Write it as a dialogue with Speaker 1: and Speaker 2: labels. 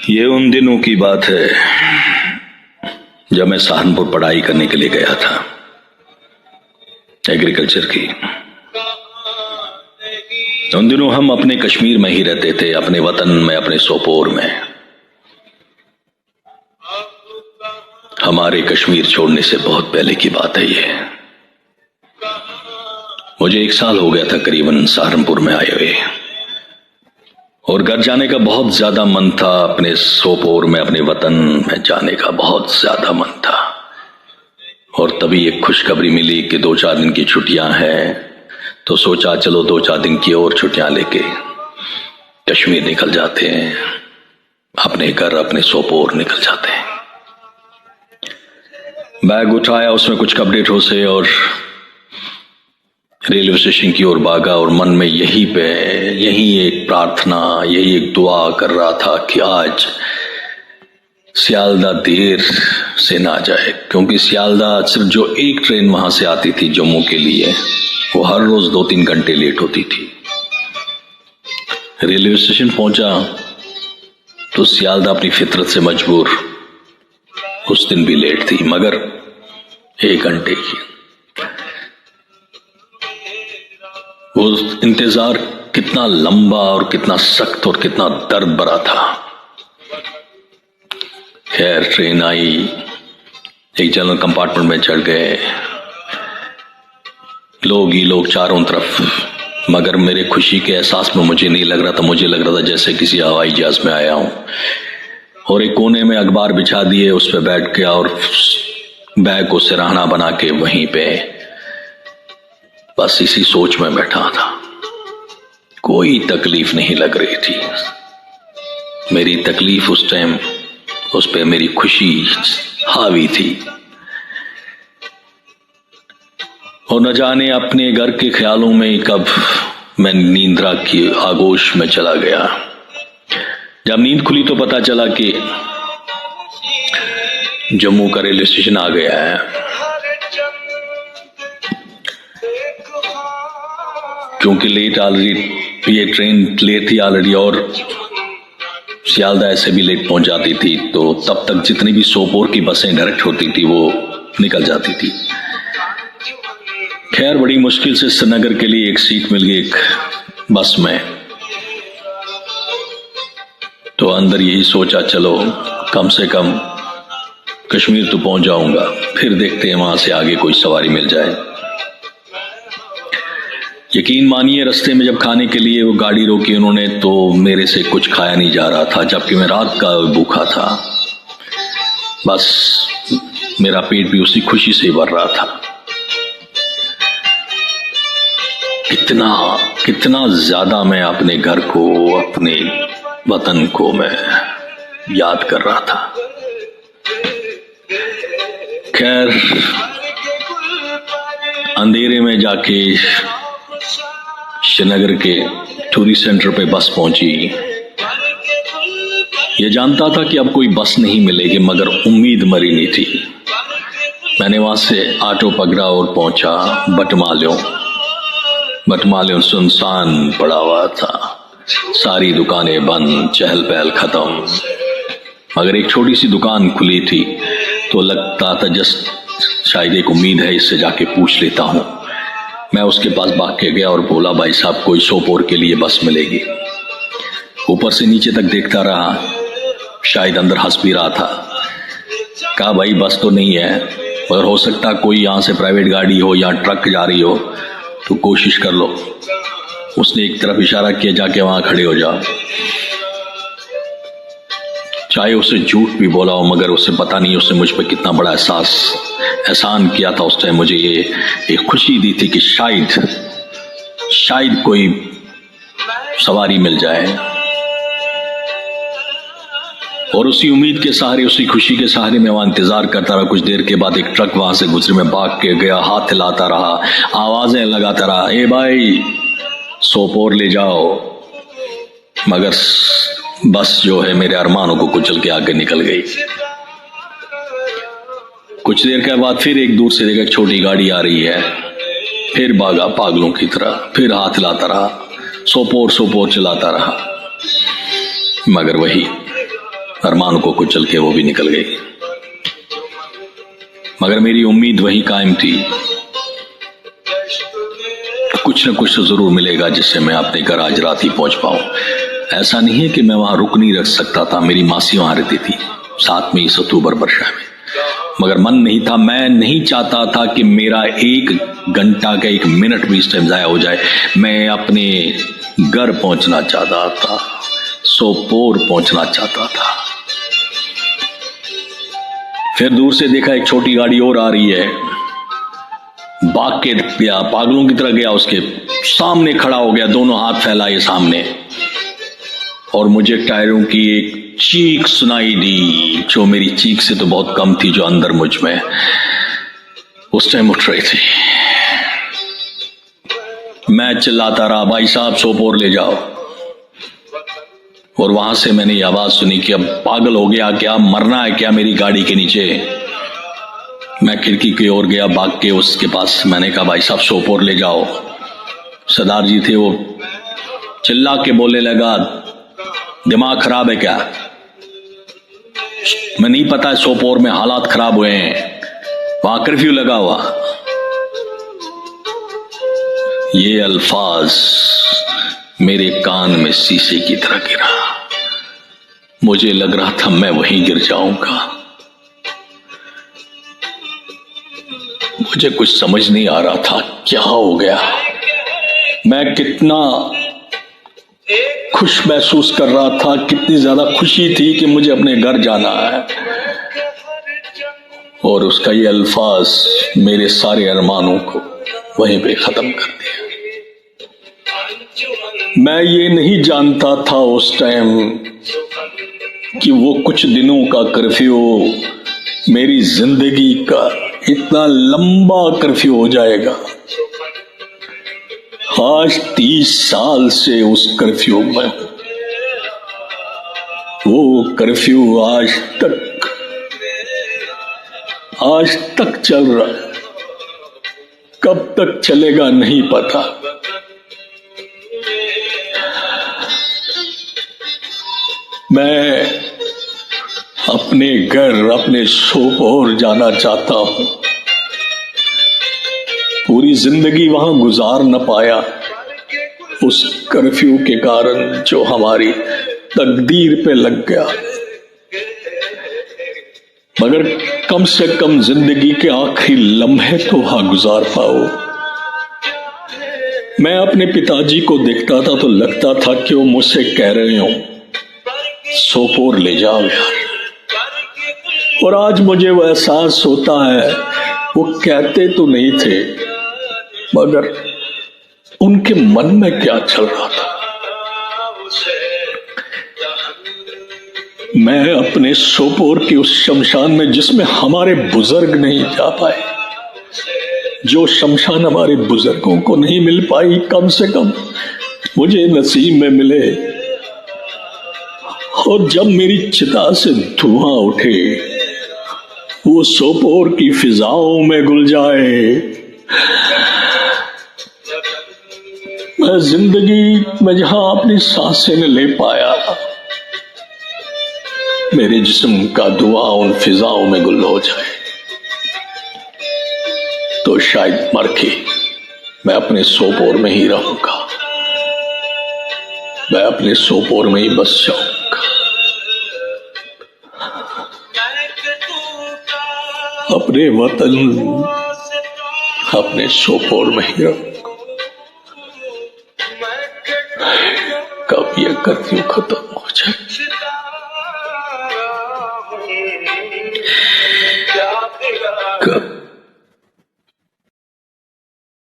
Speaker 1: ये उन दिनों की बात है जब मैं सहारनपुर पढ़ाई करने के लिए गया था, एग्रीकल्चर की। उन दिनों हम अपने कश्मीर में ही रहते थे, अपने वतन में, अपने सोपोर में। हमारे कश्मीर छोड़ने से बहुत पहले की बात है ये। मुझे 1 साल हो गया था करीबन सहारनपुर में आए हुए, और घर जाने का बहुत ज्यादा मन था। अपने सोपोर में, अपने वतन में जाने का बहुत ज्यादा मन था। और तभी एक खुशखबरी मिली कि 2-4 दिन की छुट्टियां हैं, तो सोचा चलो 2-4 दिन की और छुट्टियां लेके कश्मीर निकल जाते हैं, अपने घर, अपने सोपोर निकल जाते हैं। बैग उठाया, उसमें कुछ कपड़े ठोसे और रेलवे स्टेशन की ओर भागा। और मन में यही एक प्रार्थना, यही एक दुआ कर रहा था कि आज सियालदा देर से ना जाए, क्योंकि सियालदा सिर्फ जो एक ट्रेन वहां से आती थी जम्मू के लिए, वो हर रोज 2-3 घंटे लेट होती थी। रेलवे स्टेशन पहुंचा तो सियालदा अपनी फितरत से मजबूर उस दिन भी लेट थी, मगर 1 घंटे की। वो इंतजार कितना लंबा और कितना सख्त और कितना दर्द भरा था। खैर ट्रेन आई, एक जनरल कंपार्टमेंट में चढ़ गए, लोग ही लोग चारों तरफ। मगर मेरे खुशी के एहसास में मुझे नहीं लग रहा था, मुझे लग रहा था जैसे किसी हवाई जहाज में आया हूं। और एक कोने में अखबार बिछा दिए, उस पर बैठ गया और बैग को सिरहाना बना के वहीं पे बस इसी सोच में बैठा था। कोई तकलीफ नहीं लग रही थी। मेरी तकलीफ उस टाइम, उस पे मेरी खुशी हावी थी। और न जाने अपने घर के ख्यालों में कब मैं नींद्रा की आगोश में चला गया। जब नींद खुली तो पता चला कि जम्मू का रेलवे स्टेशन आ गया है, क्योंकि लेट ऑलरेडी, ये ट्रेन लेट थी ऑलरेडी और सियालदा ऐसे भी लेट पहुंच जाती थी, तो तब तक जितनी भी सोपोर की बसें डायरेक्ट होती थी वो निकल जाती थी। खैर बड़ी मुश्किल से श्रीनगर के लिए एक सीट मिल गई एक बस में, तो अंदर यही सोचा चलो कम से कम कश्मीर तो पहुंच जाऊंगा, फिर देखते हैं वहां से आगे कोई सवारी मिल जाए। यकीन मानिए रास्ते में जब खाने के लिए वो गाड़ी रोकी उन्होंने, तो मेरे से कुछ खाया नहीं जा रहा था, जबकि मैं रात का भूखा था। बस मेरा पेट भी उसी खुशी से भर रहा था। कितना ज्यादा मैं अपने घर को, अपने वतन को मैं याद कर रहा था। खैर अंधेरे में जाके श्रीनगर के टूरिस्ट सेंटर पे बस पहुंची। ये जानता था कि अब कोई बस नहीं मिलेगी, मगर उम्मीद मरी नहीं थी। मैंने वहां से ऑटो पकड़ा और पहुंचा बटमालियों सुनसान पड़ा हुआ था, सारी दुकानें बंद, चहल पहल खत्म। मगर एक छोटी सी दुकान खुली थी, तो लगता था जस्ट शायद एक उम्मीद है, इससे जाके पूछ लेता हूं। मैं उसके पास भाग के गया और बोला, भाई साहब कोई सोपोर के लिए बस मिलेगी? ऊपर से नीचे तक देखता रहा, शायद अंदर हंस भी रहा था। कहा भाई बस तो नहीं है, मगर हो सकता कोई यहाँ से प्राइवेट गाड़ी हो या ट्रक जा रही हो, तो कोशिश कर लो। उसने एक तरफ इशारा किया, जाके वहां खड़े हो जाओ। चाहे उसे झूठ भी बोला हो, मगर उसे पता नहीं उसने मुझ पर कितना बड़ा एहसान किया था। उस टाइम मुझे ये एक खुशी दी थी कि शायद कोई सवारी मिल जाए। और उसी उम्मीद के सहारे, उसी खुशी के सहारे मैं वहां इंतजार करता रहा। कुछ देर के बाद एक ट्रक वहां से गुजरे, मैं भाग के गया, हाथ हिलाता रहा, आवाजें लगाता रहा, ए भाई सोपोर ले जाओ। मगर बस जो है मेरे अरमानों को कुचल के आगे निकल गई। कुछ देर के बाद फिर एक दूर से देखा एक छोटी गाड़ी आ रही है, फिर भागा पागलों की तरह, फिर हाथ हिलाता रहा, सोपोर चलाता रहा। मगर वही अरमान को कुचल के वो भी निकल गई, मगर मेरी उम्मीद वही कायम थी, कुछ न कुछ तो जरूर मिलेगा जिससे मैं अपने घर आज रात ही पहुंच पाऊं। ऐसा नहीं है कि मैं वहां रुक नहीं रख सकता था, मेरी मासी वहां रहती थी साथ में इस अक्टूबर वर्षा में, मगर मन नहीं था। मैं नहीं चाहता था कि मेरा 1 घंटा का 1 मिनट भी इस टाइम जाया हो जाए। मैं अपने घर पहुंचना चाहता था, सोपोर पहुंचना चाहता था। फिर दूर से देखा एक छोटी गाड़ी और आ रही है, भाग के गया, पागलों की तरह गया, उसके सामने खड़ा हो गया, दोनों हाथ फैलाए सामने, और मुझे टायरों की एक चीख सुनाई दी, जो मेरी चीख से तो बहुत कम थी, जो अंदर मुझ में उस टाइम उठ रही थी। मैं चिल्लाता रहा, भाई साहब सोपोर ले जाओ। और वहां से मैंने ये आवाज सुनी कि अब पागल हो गया क्या, मरना है क्या मेरी गाड़ी के नीचे। मैं खिड़की की ओर गया, भाग के उसके पास, मैंने कहा भाई साहब सोपोर ले जाओ। सरदार जी थे, वो चिल्ला के बोलने लगा, दिमाग खराब है क्या, मैं नहीं पता सोपोर में हालात खराब हुए हैं, वहां कर्फ्यू लगा हुआ। ये अल्फाज मेरे कान में शीशे की तरह गिरा। मुझे लग रहा था मैं वहीं गिर जाऊंगा। मुझे कुछ समझ नहीं आ रहा था क्या हो गया। मैं कितना खुश महसूस कर रहा था, कितनी ज्यादा खुशी थी कि मुझे अपने घर जाना है, और उसका ये अल्फाज मेरे सारे अरमानों को वहीं पे खत्म कर दिया। मैं ये नहीं जानता था उस टाइम कि वो कुछ दिनों का कर्फ्यू मेरी जिंदगी का इतना लंबा कर्फ्यू हो जाएगा। आज 30 साल से उस कर्फ्यू में हूं। वो कर्फ्यू आज तक चल रहा है, कब तक चलेगा नहीं पता। मैं अपने घर, अपने सोपोर जाना चाहता हूं। पूरी जिंदगी वहां गुजार न पाया उस कर्फ्यू के कारण जो हमारी तकदीर पे लग गया, मगर कम से कम जिंदगी के आखिरी लम्हे तो वहां गुजार पाओ। मैं अपने पिताजी को देखता था तो लगता था कि वो मुझसे कह रहे हो सोपोर ले जाओ यार, और आज मुझे वो एहसास होता है वो कहते तो नहीं थे, मगर उनके मन में क्या चल रहा था। मैं अपने सोपोर के उस शमशान में, जिसमें हमारे बुजुर्ग नहीं जा पाए, जो शमशान हमारे बुजुर्गों को नहीं मिल पाई, कम से कम मुझे नसीब में मिले। और जब मेरी चिता से धुआं उठे, वो सोपोर की फिजाओं में घुल जाए, मैं जिंदगी में जहां अपनी सांसें न ले पाया, मेरे जिस्म का धुआं उन फिजाओं में गुल हो जाए, तो शायद मर के मैं अपने सोपोर में ही रहूंगा, मैं अपने सोपोर में ही बस जाऊंगा। अपने वतन, अपने सोपोर में ही रहूंगा। कब ये कर्फ्यू खत्म हो जाए।